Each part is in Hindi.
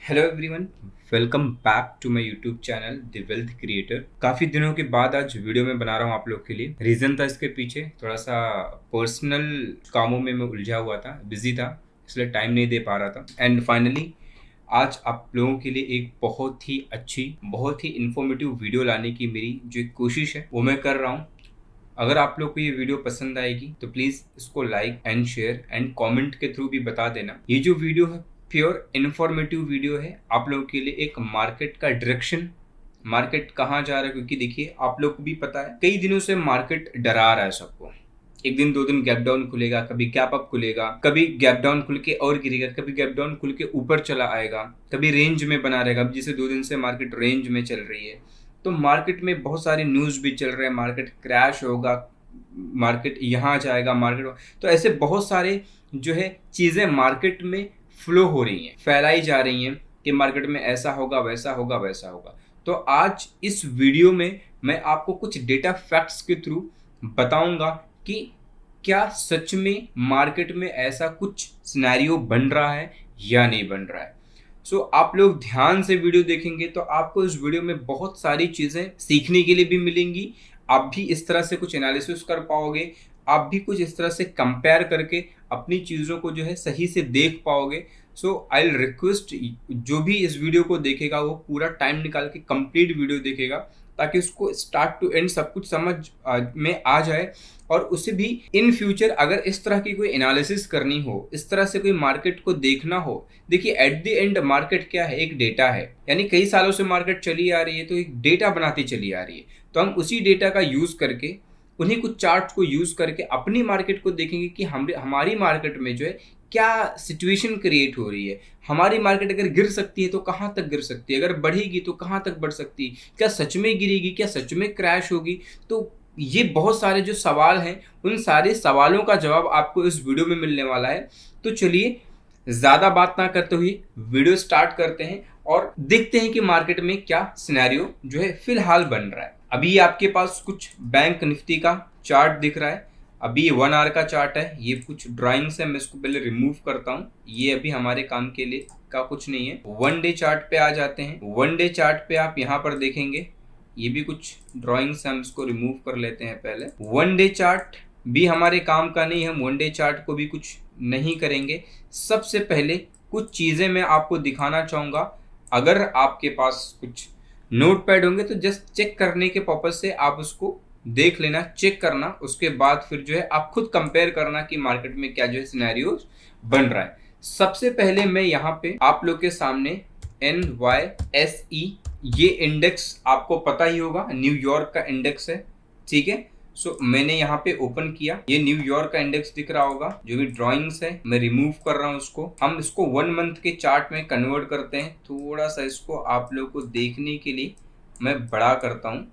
Hello everyone, welcome back to my YouTube channel the wealth creator. काफ़ी दिनों के बाद आज वीडियो में बना रहा हूँ आप लोग के लिए। रीज़न था इसके पीछे थोड़ा सा पर्सनल कामों में मैं उलझा हुआ था, बिजी था, इसलिए टाइम नहीं दे पा रहा था। एंड फाइनली आज आप लोगों के लिए एक बहुत ही अच्छी, बहुत ही इन्फॉर्मेटिव वीडियो लाने की मेरी जो एक कोशिश है वो मैं कर रहा हूँ। अगर आप लोग को ये वीडियो पसंद आएगी तो प्लीज़ इसको like and share and comment के थ्रू भी बता देना। ये जो वीडियो है प्योर इन्फॉर्मेटिव वीडियो है आप लोगों के लिए। एक मार्केट का डायरेक्शन, मार्केट कहाँ जा रहा है, क्योंकि देखिए आप लोग को भी पता है कई दिनों से मार्केट डरा रहा है सबको। एक दिन दो दिन गैप डाउन खुलेगा, कभी गैप अप खुलेगा, कभी गैप डाउन खुल के और गिरेगा, कभी गैप डाउन खुल के ऊपर चला आएगा, कभी रेंज में बना रहेगा। अब जैसे 2 दिन से मार्केट रेंज में चल रही है, तो मार्केट में बहुत सारे न्यूज़ भी चल रहे हैं, मार्केट क्रैश होगा, मार्केट यहाँ जाएगा, मार्केट। तो ऐसे बहुत सारे जो है चीज़ें मार्केट में फ्लो हो रही हैं, फैलाई जा रही हैं कि मार्केट में ऐसा होगा, वैसा होगा, वैसा होगा। तो आज इस वीडियो में मैं आपको कुछ डेटा फैक्ट्स के थ्रू बताऊंगा कि क्या सच में मार्केट में ऐसा कुछ सिनेरियो बन रहा है या नहीं बन रहा है। सो आप लोग ध्यान से वीडियो देखेंगे तो आपको इस वीडियो में बहुत सारी चीज़ें सीखने के लिए भी मिलेंगी। आप भी इस तरह से कुछ एनालिसिस कर पाओगे, आप भी कुछ इस तरह से कंपेयर करके अपनी चीज़ों को जो है सही से देख पाओगे। सो आई विल रिक्वेस्ट जो भी इस वीडियो को देखेगा वो पूरा टाइम निकाल के कंप्लीट वीडियो देखेगा, ताकि उसको स्टार्ट टू एंड सब कुछ समझ में आ जाए। और उसे भी इन फ्यूचर अगर इस तरह की कोई एनालिसिस करनी हो, इस तरह से कोई मार्केट को देखना हो, देखिए एट द एंड मार्केट क्या है, एक डेटा है। यानी कई सालों से मार्केट चली आ रही है तो एक डेटा बनाती चली आ रही है। तो हम उसी डेटा का यूज़ करके, उन्हीं कुछ चार्ट को यूज़ करके अपनी मार्केट को देखेंगे कि हमारी मार्केट में जो है क्या सिचुएशन क्रिएट हो रही है। हमारी मार्केट अगर गिर सकती है तो कहाँ तक गिर सकती है, अगर बढ़ेगी तो कहाँ तक बढ़ सकती है, क्या सच में गिरेगी, क्या सच में क्रैश होगी। तो ये बहुत सारे जो सवाल हैं, उन सारे सवालों का जवाब आपको इस वीडियो में मिलने वाला है। तो चलिए ज़्यादा बात ना करते हुए वीडियो स्टार्ट करते हैं और देखते हैं कि मार्केट में क्या सिनेरियो जो है फिलहाल बन रहा है। अभी आपके पास कुछ बैंक निफ्टी का चार्ट दिख रहा है। अभी ये 1 आवर का चार्ट है, ये कुछ ड्राइंग्स है, मैं इसको पहले रिमूव करता हूँ, ये अभी हमारे काम के लिए का कुछ नहीं है। 1 डे चार्ट पे आ जाते हैं। 1 डे चार्ट पे आप यहाँ पर देखेंगे, ये भी कुछ ड्राइंग्स हम इसको रिमूव कर लेते हैं पहले। 1 डे चार्ट भी हमारे काम का नहीं है, हम 1 डे चार्ट को भी कुछ नहीं करेंगे। सबसे पहले कुछ चीज़ें मैं आपको दिखाना चाहूँगा। अगर आपके पास कुछ नोट पैड होंगे तो जस्ट चेक करने के पर्पज से आप उसको देख लेना, चेक करना, उसके बाद फिर जो है आप खुद कंपेयर करना कि मार्केट में क्या जो है सिनेरियोज बन रहा है। सबसे पहले मैं यहाँ पे आप लोग के सामने NYSE, ये इंडेक्स आपको पता ही होगा, न्यूयॉर्क का इंडेक्स है, ठीक है। सो मैंने यहाँ पे ओपन किया, ये न्यूयॉर्क का इंडेक्स दिख रहा होगा। जो भी ड्राइंग्स है मैं रिमूव कर रहा हूँ उसको। हम इसको 1 मंथ के चार्ट में कन्वर्ट करते हैं। थोड़ा सा इसको आप लोग को देखने के लिए मैं बड़ा करता हूँ,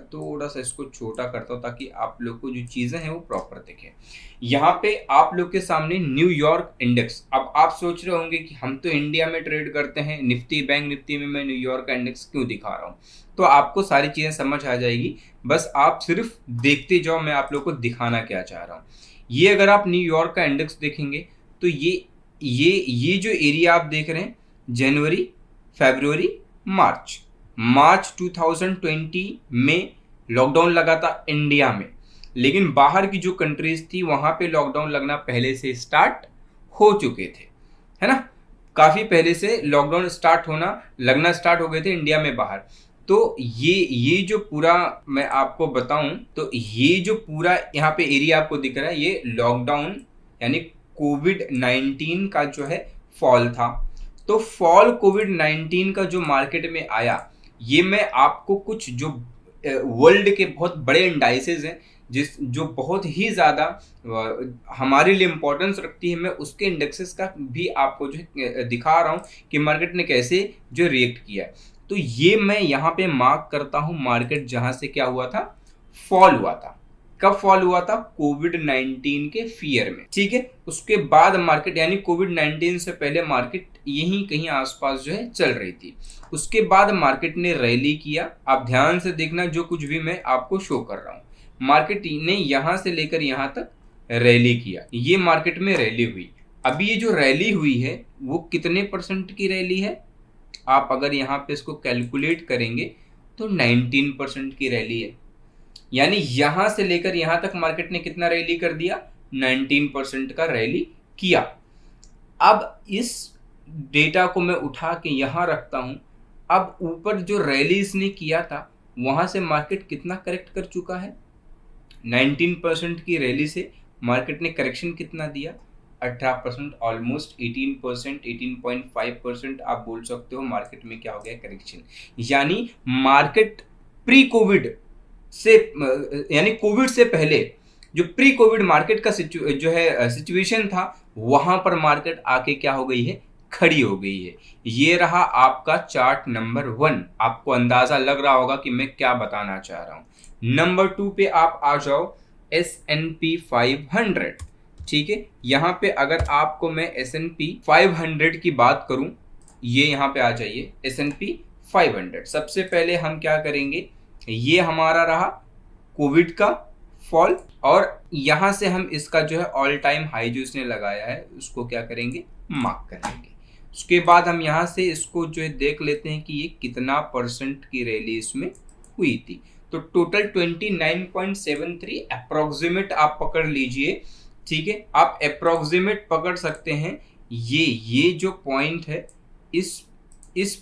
थोड़ा सा इसको छोटा करता हूँ ताकि आप लोग को जो चीज़ें हैं वो प्रॉपर दिखे। यहाँ पे आप लोग के सामने न्यूयॉर्क इंडेक्स। अब आप सोच रहे होंगे कि हम तो इंडिया में ट्रेड करते हैं, निफ्टी, बैंक निफ्टी में मैं न्यूयॉर्क का इंडेक्स क्यों दिखा रहा हूँ। तो आपको सारी चीज़ें समझ आ जाएगी, बस आप सिर्फ देखते जाओ मैं आप लोग को दिखाना क्या चाह रहा हूँ। ये अगर आप न्यूयॉर्क का इंडेक्स देखेंगे तो ये जो एरिया आप देख रहे हैं, जनवरी, फरवरी, मार्च 2020 में लॉकडाउन लगा था इंडिया में, लेकिन बाहर की जो कंट्रीज थी वहां पे लॉकडाउन लगना पहले से स्टार्ट हो चुके थे, है ना। काफी पहले से लॉकडाउन लगना स्टार्ट हो गए थे इंडिया में बाहर। तो ये जो पूरा मैं आपको बताऊं तो ये जो पूरा यहाँ पे एरिया आपको दिख रहा है, ये लॉकडाउन यानी कोविड-19 का जो है फॉल था। तो फॉल कोविड-19 का जो मार्केट में आया, ये मैं आपको कुछ जो वर्ल्ड के बहुत बड़े इंडाइसेस हैं जो बहुत ही ज़्यादा हमारे लिए इम्पोर्टेंस रखती है, मैं उसके इंडेक्सेस का भी आपको जो है दिखा रहा हूँ कि मार्केट ने कैसे जो रिएक्ट किया है। तो ये मैं यहाँ पे मार्क करता हूँ मार्केट जहाँ से क्या हुआ था, फॉल हुआ था। कब फॉल हुआ था? कोविड-19 के फियर में, ठीक है। उसके बाद मार्केट यानी कोविड-19 से पहले मार्केट यहीं कहीं आसपास जो है चल रही थी। उसके बाद मार्केट ने रैली किया। आप ध्यान से देखना जो कुछ भी मैं आपको शो कर रहा हूँ, मार्केट ने यहाँ से लेकर यहाँ तक रैली किया, ये मार्केट में रैली हुई। अभी ये जो रैली हुई है वो कितने % की रैली है? आप अगर यहाँ पे इसको कैलकुलेट करेंगे तो 19% की रैली है। यानी यहां से लेकर यहां तक मार्केट ने कितना रैली कर दिया, 19% का रैली किया। अब इस डेटा को मैं उठा के यहां रखता हूं। अब ऊपर जो रैली इसने किया था वहां से मार्केट कितना करेक्ट कर चुका है, 19% की रैली से मार्केट ने करेक्शन कितना दिया, 18%, ऑलमोस्ट 18%, 18.5% आप बोल सकते हो मार्केट में क्या हो गया, करेक्शन। यानी मार्केट प्री कोविड से, यानी कोविड से पहले जो प्री कोविड मार्केट का सिचुएशन था वहां पर मार्केट आके क्या हो गई है, खड़ी हो गई है। ये रहा आपका चार्ट नंबर 1। आपको अंदाजा लग रहा होगा कि मैं क्या बताना चाह रहा हूं। नंबर 2 पे आप आ जाओ, S&P 500। ठीक है, यहां पे अगर आपको मैं S&P 500 की बात करूं, ये यहां पे आ जाइए, S&P 500। सबसे पहले हम क्या करेंगे, ये हमारा रहा कोविड का फॉल, और यहां से हम इसका जो है ऑल टाइम हाई जो इसने लगाया है उसको क्या करेंगे, मार्क करेंगे। उसके बाद हम यहां से इसको जो है देख लेते हैं कि ये कितना परसेंट की रैली इसमें हुई थी। तो टोटल 29.73 अप्रोक्सीमेट आप पकड़ लीजिए। ठीक है, आप अप्रोक्सीमेट पकड़ सकते हैं। ये जो पॉइंट है, इस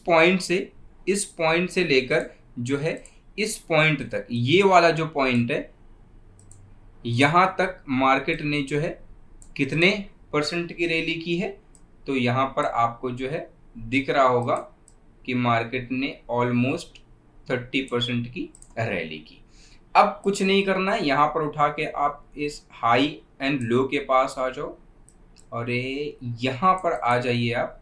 पॉइंट से लेकर जो है इस पॉइंट तक, ये वाला जो पॉइंट है यहां तक मार्केट ने जो है कितने परसेंट की रैली की है, तो यहां पर आपको जो है दिख रहा होगा कि मार्केट ने ऑलमोस्ट 30% की रैली की। अब कुछ नहीं करना है, यहां पर उठा के आप इस हाई एंड लो के पास आ जाओ और यहां पर आ जाइए आप,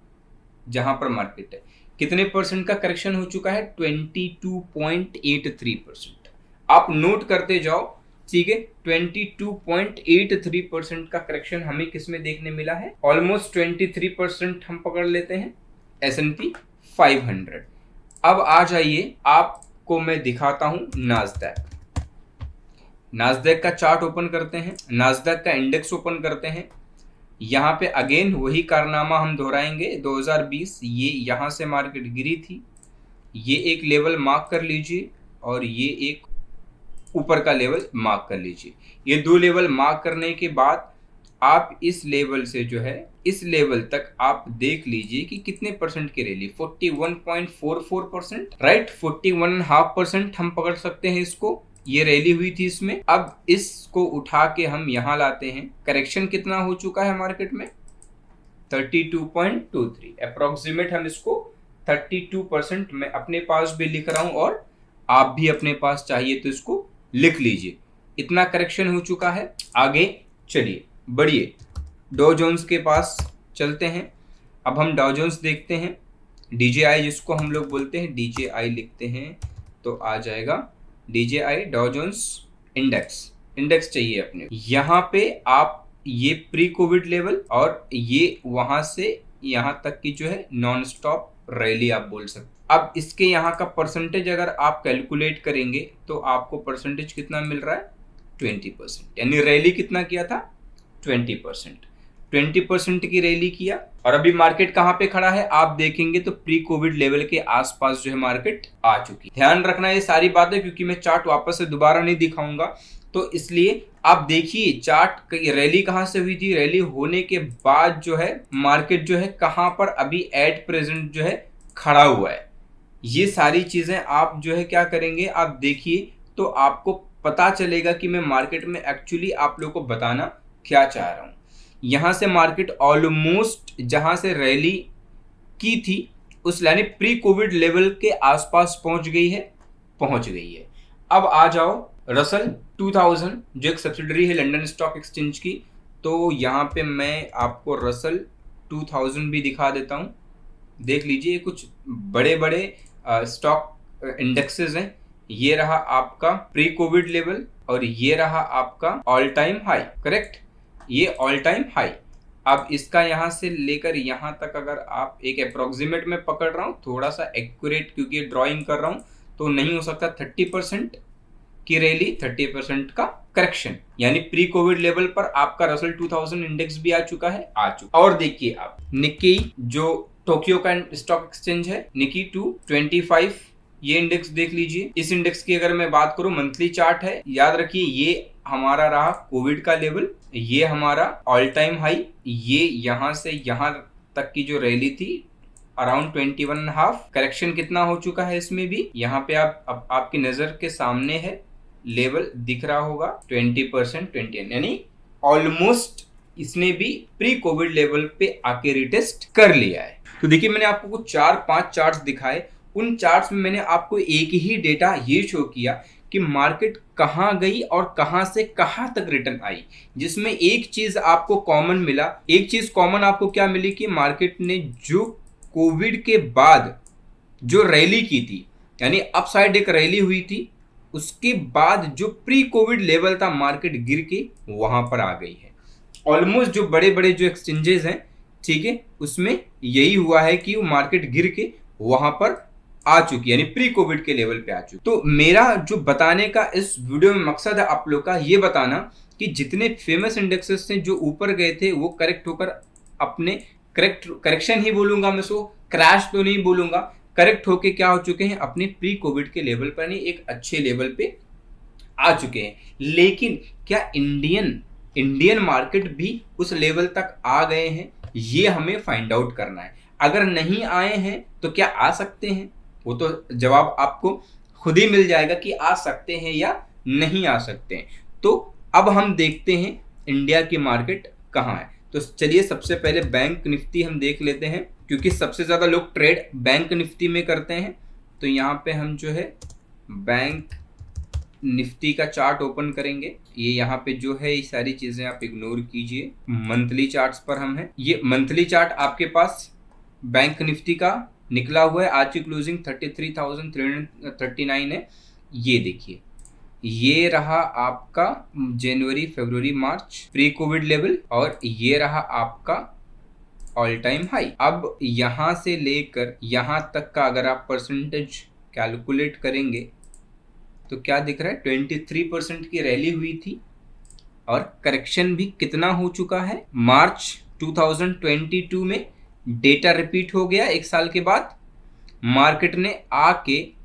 जहां पर मार्केट है कितने परसेंट का करेक्शन हो चुका है, 22.83%। आप नोट करते जाओ। ठीक है, 22.83% का करेक्शन हमें किसमें देखने मिला है, ऑलमोस्ट 23% हम पकड़ लेते हैं S&P 500। अब आ जाइए, आपको मैं दिखाता हूं नास्डैक का चार्ट ओपन करते हैं, नास्डैक का इंडेक्स ओपन करते हैं। यहाँ पे अगेन वही कारनामा हम दोहराएंगे। 2020 ये यहाँ से मार्केट गिरी थी, ये एक लेवल मार्क कर लीजिए और ये एक ऊपर का लेवल मार्क कर लीजिए। ये 2 लेवल मार्क करने के बाद आप इस लेवल से जो है इस लेवल तक आप देख लीजिए कि कितने परसेंट की रैली, 41.44%, राइट, 41.5% हम पकड़ सकते हैं इसको। ये रैली हुई थी इसमें। अब इसको उठा के हम यहां लाते हैं, करेक्शन कितना हो चुका है मार्केट में, 32.23 अप्रोक्सीमेट। हम इसको 32% मैं अपने पास भी लिख रहा हूं और आप भी अपने पास चाहिए तो इसको लिख लीजिए। इतना करेक्शन हो चुका है। आगे चलिए, बढ़िए, डॉ जोन्स के पास चलते हैं। अब हम डॉ जोन्स देखते हैं, DJI जिसको हम लोग बोलते हैं, DJI लिखते हैं तो आ जाएगा DJI, डॉ जोन्स इंडेक्स चाहिए अपने। यहाँ पे आप ये प्री कोविड लेवल और ये वहां से यहाँ तक की जो है नॉन स्टॉप रैली आप बोल सकते। अब इसके यहाँ का परसेंटेज अगर आप कैलकुलेट करेंगे तो आपको परसेंटेज कितना मिल रहा है, 20%। यानी रैली कितना किया था, 20% की रैली किया। और अभी मार्केट कहाँ पे खड़ा है आप देखेंगे तो प्री कोविड लेवल के आसपास जो है मार्केट आ चुकी है। ध्यान रखना ये सारी बातें, क्योंकि मैं चार्ट वापस से दोबारा नहीं दिखाऊंगा, तो इसलिए आप देखिए चार्ट रैली कहाँ से हुई थी, रैली होने के बाद जो है मार्केट जो है कहाँ पर अभी एट प्रेजेंट जो है खड़ा हुआ है। ये सारी चीजें आप जो है क्या करेंगे, आप देखिए तो आपको पता चलेगा कि मैं मार्केट में एक्चुअली आप लोगों को बताना क्या चाह रहा हूं। यहां से मार्केट ऑलमोस्ट जहां से रैली की थी उस यानी प्री कोविड लेवल के आसपास पहुंच गई है। अब आ जाओ रसल 2000 जो एक सब्सिडरी है लंदन स्टॉक एक्सचेंज की, तो यहाँ पे मैं आपको रसल 2000 भी दिखा देता हूँ। देख लीजिए, कुछ बड़े बड़े स्टॉक इंडेक्सेस हैं। ये रहा आपका प्री कोविड लेवल और ये रहा आपका ऑल टाइम हाई, करेक्ट, ये ऑल टाइम हाई। अब इसका यहाँ से लेकर यहाँ तक अगर आप एक अप्रोक्सीमेट में पकड़ रहा हूँ, थोड़ा सा एक्यूरेट क्योंकि ड्राइंग कर रहा हूँ तो नहीं हो सकता, 30% की रैली, 30% का करेक्शन, यानी प्री कोविड लेवल पर आपका रसल 2000 इंडेक्स भी आ चुका है। और देखिए आप निक्की जो टोक्यो का स्टॉक एक्सचेंज है निकी 225, ये इंडेक्स देख लीजिए। इस इंडेक्स की अगर मैं बात करूं, मंथली चार्ट है, याद रखिए ये हमारा रहा कोविड का लेवल, ये हमारा ऑल टाइम हाई, ये यहां से यहां तक की जो रैली थी अराउंड 21.5, करेक्शन कितना हो चुका है इसमें भी, यहाँ पे आपकी नजर के सामने है, लेवल दिख रहा होगा 20%, 20, यानी ऑलमोस्ट इसने भी प्री कोविड लेवल पे आके रिटेस्ट कर लिया है। तो देखिए मैंने आपको कुछ 4-5 चार्ट्स दिखाए, उन चार्ट्स में मैंने आपको एक ही डेटा ये शो किया कि मार्केट कहाँ गई और कहाँ से कहाँ तक रिटर्न आई, जिसमें एक चीज आपको कॉमन मिला। एक चीज कॉमन आपको क्या मिली कि मार्केट ने जो कोविड के बाद जो रैली की थी, यानी अपसाइड एक रैली हुई थी, उसके बाद जो प्री कोविड लेवल था मार्केट गिर के वहां पर आ गई है। ऑलमोस्ट जो बड़े बड़े जो एक्सचेंजेस हैं, ठीक है, उसमें यही हुआ है कि वो मार्केट गिर के वहां पर आ चुकी है, यानी प्री कोविड के लेवल पे आ चुकी। तो मेरा जो बताने का इस वीडियो में मकसद है आप लोग का ये बताना कि जितने फेमस इंडेक्सेस थे जो ऊपर गए थे वो करेक्ट होकर अपने करेक्शन ही बोलूंगा मैं, सो क्रैश तो नहीं बोलूंगा, करेक्ट होके क्या हो चुके हैं, अपने प्री कोविड के लेवल पर नहीं एक अच्छे लेवल पे आ चुके हैं। लेकिन क्या इंडियन मार्केट भी उस लेवल तक आ गए हैं, ये हमें फाइंड आउट करना है। अगर नहीं आए हैं तो क्या आ सकते हैं, वो तो जवाब आपको खुद ही मिल जाएगा कि आ सकते हैं या नहीं आ सकते हैं। तो अब हम देखते हैं इंडिया की मार्केट कहाँ है। तो चलिए सबसे पहले बैंक निफ्टी हम देख लेते हैं, क्योंकि सबसे ज्यादा लोग ट्रेड बैंक निफ्टी में करते हैं। तो यहाँ पे हम जो है बैंक निफ्टी का चार्ट ओपन करेंगे। ये यहाँ पे जो है ये सारी चीजें आप इग्नोर कीजिए, मंथली चार्ट्स पर हम हैं। ये मंथली चार्ट आपके पास बैंक निफ्टी का निकला हुआ है, आज की क्लोजिंग 33,339 है। ये देखिए ये रहा आपका जनवरी फरवरी मार्च प्री कोविड लेवल, और ये रहा आपका ऑल टाइम हाई। अब यहां से लेकर यहां तक का अगर आप परसेंटेज कैलकुलेट करेंगे तो क्या दिख रहा है, 23% की रैली हुई थी, और करेक्शन भी कितना हो चुका है, मार्च 2022 में डेटा रिपीट हो गया। एक साल के बाद मार्केट ने आके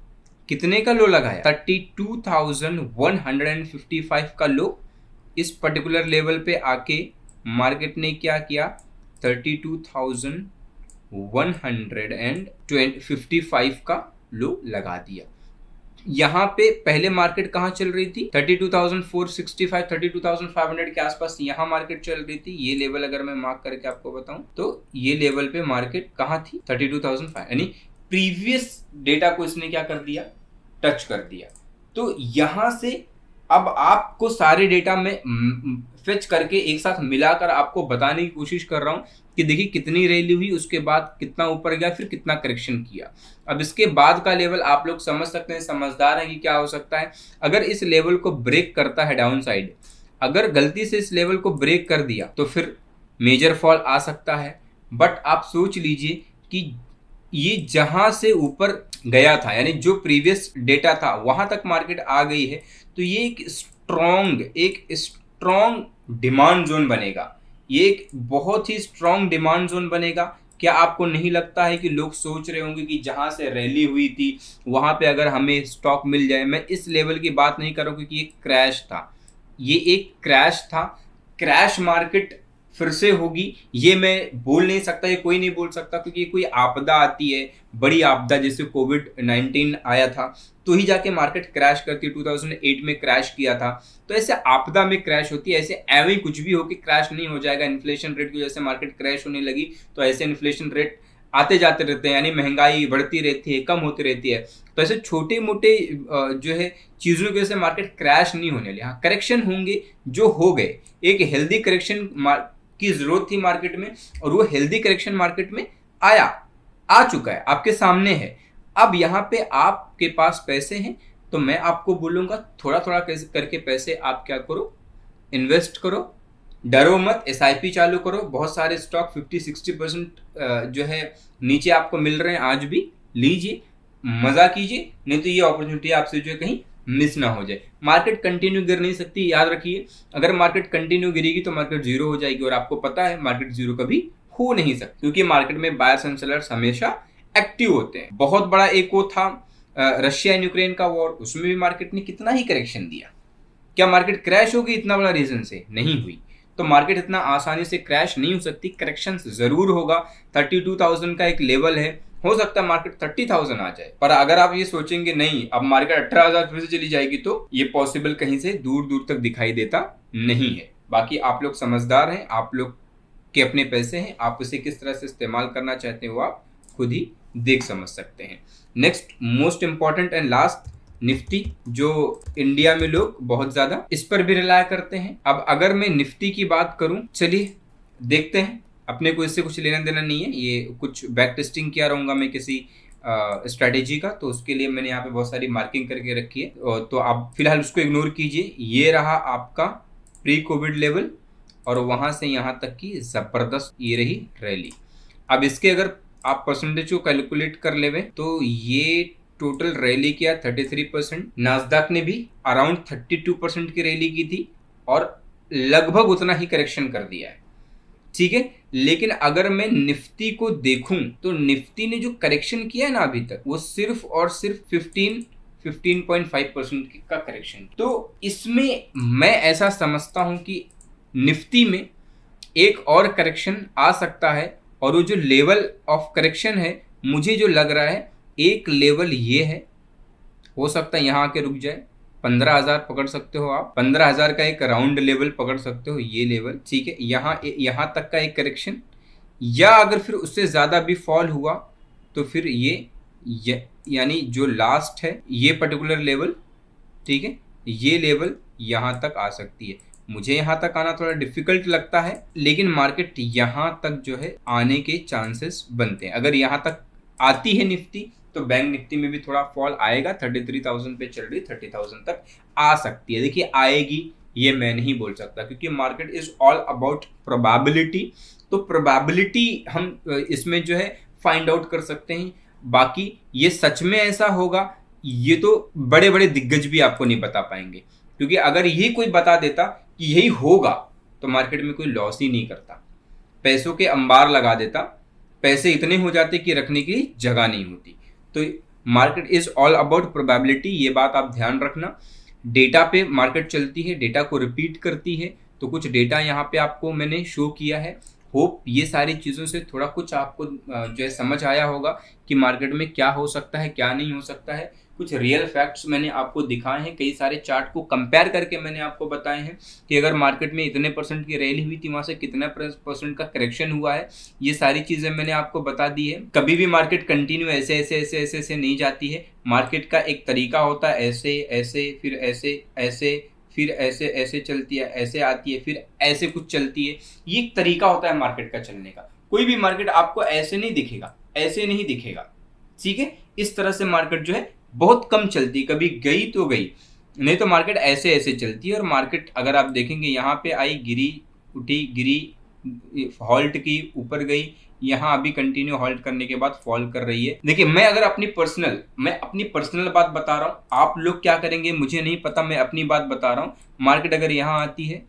कितने का लो लगाया, 32,155 का लो। इस पर्टिकुलर लेवल पे आके मार्केट ने क्या किया, 32,155 का लो लगा दिया। यहाँ पे पहले मार्केट कहाँ चल रही थी, 32,465 32,500 के आसपास यहाँ मार्केट चल रही थी। ये लेवल अगर मैं मार्क करके आपको बताऊं तो ये लेवल पे मार्केट कहाँ थी, 32,500, यानी प्रीवियस डेटा को इसने क्या कर दिया, टच कर दिया। तो यहां से अब आपको सारे डेटा में फेच करके एक साथ मिलाकर आपको बताने की कोशिश कर रहा हूं कि देखिए कितनी रैली हुई, उसके बाद कितना ऊपर गया, फिर कितना करेक्शन किया। अब इसके बाद का लेवल आप लोग समझ सकते हैं, समझदार हैं कि क्या हो सकता है। अगर इस लेवल को ब्रेक करता है डाउन साइड, अगर गलती से इस लेवल को ब्रेक कर दिया तो फिर मेजर फॉल आ सकता है। बट आप सोच लीजिए कि ये जहां से ऊपर गया था, यानी जो प्रीवियस डेटा था वहां तक मार्केट आ गई है, तो ये एक स्ट्रॉन्ग डिमांड जोन बनेगा। ये एक बहुत ही स्ट्रॉन्ग डिमांड जोन बनेगा। क्या आपको नहीं लगता है कि लोग सोच रहे होंगे कि जहां से रैली हुई थी वहां पे अगर हमें स्टॉक मिल जाए, मैं इस लेवल की बात नहीं कर रहा हूं क्योंकि ये क्रैश था, ये एक क्रैश था, क्रैश मार्केट फिर से होगी ये मैं बोल नहीं सकता, ये कोई नहीं बोल सकता, क्योंकि ये कोई आपदा आती है, बड़ी आपदा जैसे कोविड-19 आया था तो ही जाके मार्केट क्रैश करती है। 2008 में क्रैश किया था, तो ऐसे आपदा में क्रैश होती है। ऐसे एवं ही कुछ भी हो कि क्रैश नहीं हो जाएगा। इन्फ्लेशन रेट की वजह से मार्केट क्रैश होने लगी तो ऐसे इन्फ्लेशन रेट आते जाते रहते हैं, यानी महंगाई बढ़ती रहती है, कम होती रहती है। तो ऐसे छोटे मोटे जो है चीज़ों की वजह से मार्केट क्रैश नहीं होने लगे। हाँ, करेक्शन होंगे जो हो गए, एक हेल्दी करेक्शन की जरूरत थी मार्केट में, और वो हेल्दी करेक्शन मार्केट में आ चुका है, आपके सामने है। अब यहाँ पे आपके पास पैसे हैं तो मैं आपको बोलूंगा थोड़ा थोड़ा करके पैसे आप क्या करो, इन्वेस्ट करो, डरो मत, SIP चालू करो। बहुत सारे स्टॉक 50-60% जो है नीचे आपको मिल रहे हैं, आज भी लीजिए, मजा कीजिए, नहीं तो ये अपॉर्चुनिटी आपसे जो है कहीं मिस ना हो जाए। मार्केट कंटिन्यू गिर नहीं सकती, याद रखिए। अगर मार्केट कंटिन्यू गिरेगी तो मार्केट जीरो हो जाएगी, और आपको पता है मार्केट जीरो कभी हो नहीं सकती, क्योंकि मार्केट में बायर्स एंड सेलर्स हमेशा एक्टिव होते हैं। बहुत बड़ा एक वो था रशिया एंड यूक्रेन का वॉर, उसमें भी मार्केट ने कितना ही करेक्शन दिया। क्या मार्केट क्रैश होगी इतना बड़ा रीजन से? नहीं हुई। तो मार्केट इतना आसानी से क्रैश नहीं हो सकती, करेक्शन जरूर होगा। 32,000 का एक लेवल है, हो सकता है मार्केट 30,000 आ जाए, पर अगर आप ये सोचेंगे नहीं अब मार्केट 18,000 फिर से चली जाएगी, तो ये पॉसिबल कहीं से दूर दूर तक दिखाई देता नहीं है। बाकी आप लोग समझदार हैं, आप लोग के अपने पैसे हैं, आप उसे किस तरह से इस्तेमाल करना चाहते हो आप खुद ही देख समझ सकते हैं। Next most important and last, Nifty, जो इंडिया में लोग बहुत ज्यादा इस पर भी रिलाय करते हैं। अब अगर मैं निफ्टी की बात करूं, चलिए देखते हैं, अपने को इससे कुछ लेना देना नहीं है, ये कुछ बैक टेस्टिंग किया रहूंगा मैं किसी स्ट्रैटेजी का, तो उसके लिए मैंने यहाँ पे बहुत सारी मार्किंग करके रखी है, तो आप फिलहाल उसको इग्नोर कीजिए। ये रहा आपका प्री कोविड लेवल और वहां से यहाँ तक की जबरदस्त ये रही रैली। अब इसके अगर आप परसेंटेज को कैलकुलेट कर लेवे तो ये टोटल रैली किया 33%, नास्डैक ने भी अराउंड 32% की रैली की थी और लगभग उतना ही करेक्शन कर दिया है, ठीक है। लेकिन अगर मैं निफ्टी को देखूं तो निफ्टी ने जो करेक्शन किया है ना अभी तक, वो सिर्फ और सिर्फ 15.5% का करेक्शन। तो इसमें मैं ऐसा समझता हूं कि निफ्टी में एक और करेक्शन आ सकता है, और वो जो लेवल ऑफ करेक्शन है मुझे जो लग रहा है, एक लेवल ये है, हो सकता है यहाँ आके रुक जाए, 15,000 पकड़ सकते हो आप, 15,000 का एक राउंड लेवल पकड़ सकते हो, ये लेवल, ठीक है। यहाँ तक का एक करेक्शन, या अगर फिर उससे ज़्यादा भी फॉल हुआ तो फिर ये यानी जो लास्ट है ये पर्टिकुलर लेवल, ठीक है, ये लेवल यहाँ तक आ सकती है। मुझे यहाँ तक आना थोड़ा डिफिकल्ट लगता है, लेकिन मार्केट यहाँ तक जो है आने के चांसेस बनते हैं। अगर यहाँ तक आती है निफ्टी तो बैंक निफ्टी में भी थोड़ा फॉल आएगा, 33,000 पे चल रही 30,000 तक आ सकती है। देखिए आएगी ये मैं नहीं बोल सकता, क्योंकि market is all about probability. तो प्रोबेबिलिटी हम इसमें जो है फाइंड आउट कर सकते हैं, बाकी ये सच में ऐसा होगा ये तो बड़े बड़े दिग्गज भी आपको नहीं बता पाएंगे, क्योंकि अगर यही कोई बता देता कि यही होगा तो मार्केट में कोई लॉस ही नहीं करता, पैसों के अंबार लगा देता, पैसे इतने हो जाते कि रखने की जगह नहीं होती। तो market is all about probability, ये बात आप ध्यान रखना। डेटा पे मार्केट चलती है, डेटा को रिपीट करती है, तो कुछ डेटा यहाँ पे आपको मैंने शो किया है। होप ये सारी चीज़ों से थोड़ा कुछ आपको जो है समझ आया होगा कि मार्केट में क्या हो सकता है क्या नहीं हो सकता है। कुछ रियल फैक्ट्स मैंने आपको दिखाए हैं, कई सारे चार्ट को कंपेयर करके मैंने आपको बताए हैं कि अगर मार्केट में इतने परसेंट की रैली हुई थी वहां से कितना परसेंट का करेक्शन हुआ है, ये सारी चीज़ें मैंने आपको बता दी है। कभी भी मार्केट कंटिन्यू ऐसे ऐसे ऐसे ऐसे ऐसे नहीं जाती है, मार्केट का एक तरीका होता है, ऐसे ऐसे फिर ऐसे ऐसे फिर ऐसे ऐसे चलती है, ऐसे आती है, फिर ऐसे कुछ चलती है। ये एक तरीका होता है मार्केट का चलने का। कोई भी मार्केट आपको ऐसे नहीं दिखेगा, ऐसे नहीं दिखेगा, ठीक है। इस तरह से मार्केट जो है बहुत कम चलती, कभी गई तो गई, नहीं तो मार्केट ऐसे ऐसे चलती है। और मार्केट अगर आप देखेंगे यहाँ पे आई, गिरी, उठी, गिरी, हॉल्ट की, ऊपर गई, यहाँ अभी कंटिन्यू हॉल्ट करने के बाद फॉल कर रही है। देखिए मैं अगर अपनी पर्सनल बात बता रहा हूँ, आप लोग क्या करेंगे मुझे नहीं पता, मैं अपनी बात बता रहा हूँ। मार्केट अगर यहाँ आती है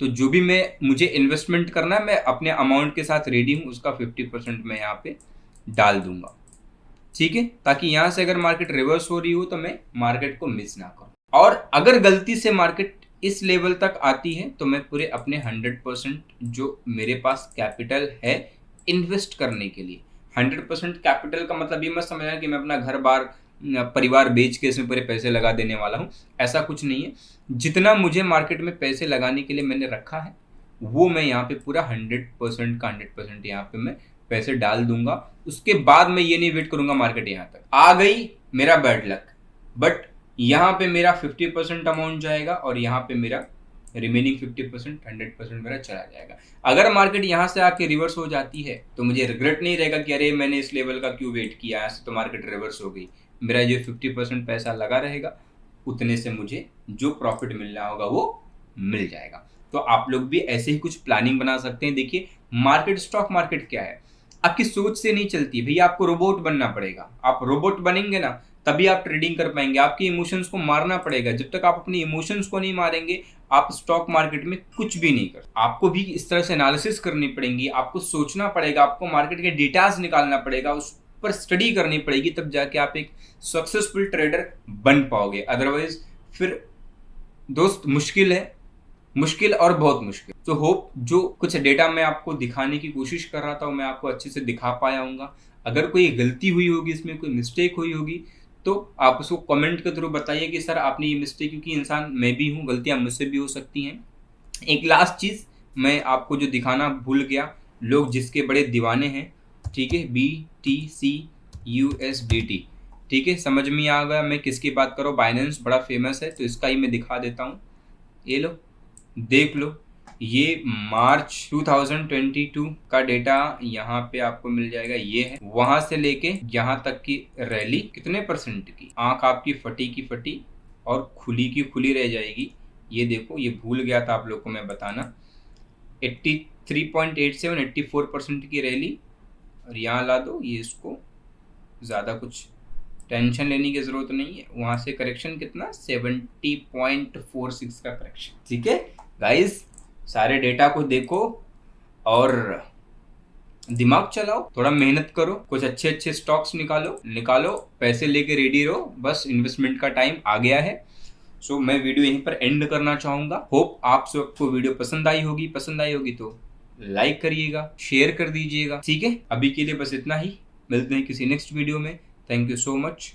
तो जो भी मुझे इन्वेस्टमेंट करना है, मैं अपने अमाउंट के साथ रेडी हूँ, उसका 50% मैं यहाँ पे डाल दूंगा, ठीक है, ताकि यहाँ से अगर मार्केट रिवर्स हो रही हो तो मैं मार्केट को मिस ना करूँ। और अगर गलती से मार्केट इस लेवल तक आती है तो मैं पूरे अपने 100% जो मेरे पास कैपिटल है इन्वेस्ट करने के लिए, 100% कैपिटल का मतलब ये मत समझना कि मैं अपना घर बार परिवार बेच के इसमें पूरे पैसे लगा देने वाला हूँ, ऐसा कुछ नहीं है। जितना मुझे मार्केट में पैसे लगाने के लिए मैंने रखा है वो मैं यहाँ पे पूरा 100% का 100% यहाँ पे मैं पैसे डाल दूंगा। उसके बाद मैं ये नहीं वेट करूंगा मार्केट यहाँ तक आ गई मेरा बैड लक, बट यहाँ पे मेरा 50% अमाउंट जाएगा और यहाँ पे मेरा रिमेनिंग 50% 100% मेरा चला जाएगा। अगर मार्केट यहाँ से आके रिवर्स हो जाती है तो मुझे रिग्रेट नहीं रहेगा कि अरे मैंने इस लेवल का क्यों वेट किया, ऐसे तो मार्केट रिवर्स हो गई। मेरा जो 50% पैसा लगा रहेगा उतने से मुझे जो प्रॉफिट मिलना होगा वो मिल जाएगा। तो आप लोग भी ऐसे ही कुछ प्लानिंग बना सकते हैं। देखिए मार्केट, स्टॉक मार्केट क्या है, आपकी सोच से नहीं चलती भैया, आपको रोबोट बनना पड़ेगा। आप रोबोट बनेंगे ना तभी आप ट्रेडिंग कर पाएंगे, आपके इमोशंस को मारना पड़ेगा। जब तक आप अपनी इमोशंस को नहीं मारेंगे आप स्टॉक मार्केट में कुछ भी नहीं कर। आपको भी इस तरह से एनालिसिस करनी पड़ेगी, आपको सोचना पड़ेगा, आपको मार्केट के डेटाज निकालना पड़ेगा, उस पर स्टडी करनी पड़ेगी, तब जाके आप एक सक्सेसफुल ट्रेडर बन पाओगे। अदरवाइज फिर दोस्त मुश्किल है, मुश्किल और बहुत मुश्किल। तो होप जो कुछ डेटा मैं आपको दिखाने की कोशिश कर रहा था वो मैं आपको अच्छे से दिखा पाया हूँगा। अगर कोई गलती हुई होगी, इसमें कोई मिस्टेक हुई होगी, तो आप उसको कमेंट के थ्रू बताइए कि सर आपने ये मिस्टेक, क्योंकि इंसान मैं भी हूँ, गलतियाँ मुझसे भी हो सकती हैं। एक लास्ट चीज़ मैं आपको जो दिखाना भूल गया, लोग जिसके बड़े दीवाने हैं, ठीक है, BTCUSDT, ठीक है, समझ में आ गया मैं किसकी बात करूँ। बाइनेंस बड़ा फेमस है, तो इसका ही मैं दिखा देता हूँ। ये लो, देख लो, ये मार्च 2022 का डेटा यहाँ पे आपको मिल जाएगा। ये है वहां से लेके यहाँ तक की रैली कितने परसेंट की, आंख आपकी फटी की फटी और खुली की खुली रह जाएगी। ये देखो, ये भूल गया था आप लोग को मैं बताना, 83.87 84% की रैली, और यहाँ ला दो ये, इसको ज़्यादा कुछ टेंशन लेने की जरूरत नहीं है। वहां से करेक्शन कितना, 70.46 का करेक्शन। ठीक है गाइस, सारे डेटा को देखो और दिमाग चलाओ, थोड़ा मेहनत करो, कुछ अच्छे अच्छे स्टॉक्स निकालो, पैसे लेके रेडी रहो, बस इन्वेस्टमेंट का टाइम आ गया है। सो मैं वीडियो यहीं पर एंड करना चाहूंगा। होप आप सबको वीडियो पसंद आई होगी तो लाइक करिएगा, शेयर कर दीजिएगा। ठीक है, अभी के लिए बस इतना ही, मिलते हैं किसी नेक्स्ट वीडियो में। Thank you so much.